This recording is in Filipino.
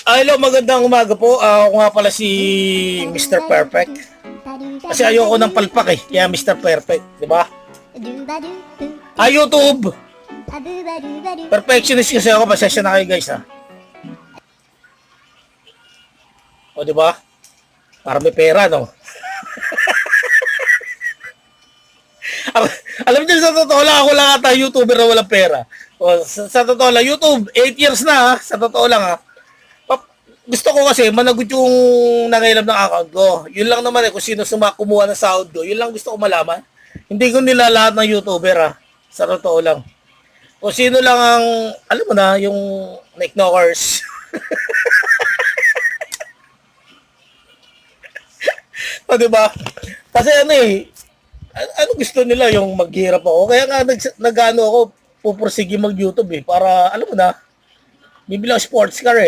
Hello, magandang umaga po. Ako nga pala si Mr. Perfect. Kasi ayoko ng palpak eh. Kaya Mr. Perfect, di ba? YouTube! Perfectionist kasi ako. Pasensya na kayo guys ha. O di ba? Para may pera, no? Alam niyo, sa totoo lang, ako lang ata YouTuber na walang pera. O, sa totoo lang, YouTube, 8 years na ha. Sa totoo lang ha. Gusto ko kasi managot yung nangailam ng account ko. Yun lang naman eh, kung sino kumuha ng sahod ko. Yun lang gusto ko malaman. Hindi ko nila lahat ng YouTuber ha. Sa totoo lang. Kung sino lang ang, alam mo na, yung Nick Knockers. O diba? Kasi ano eh, ano gusto nila yung maghirap ako. Kaya nga nag-ano ako, pupursige mag-YouTube eh. Para, alam mo na, bibili ako sports car eh.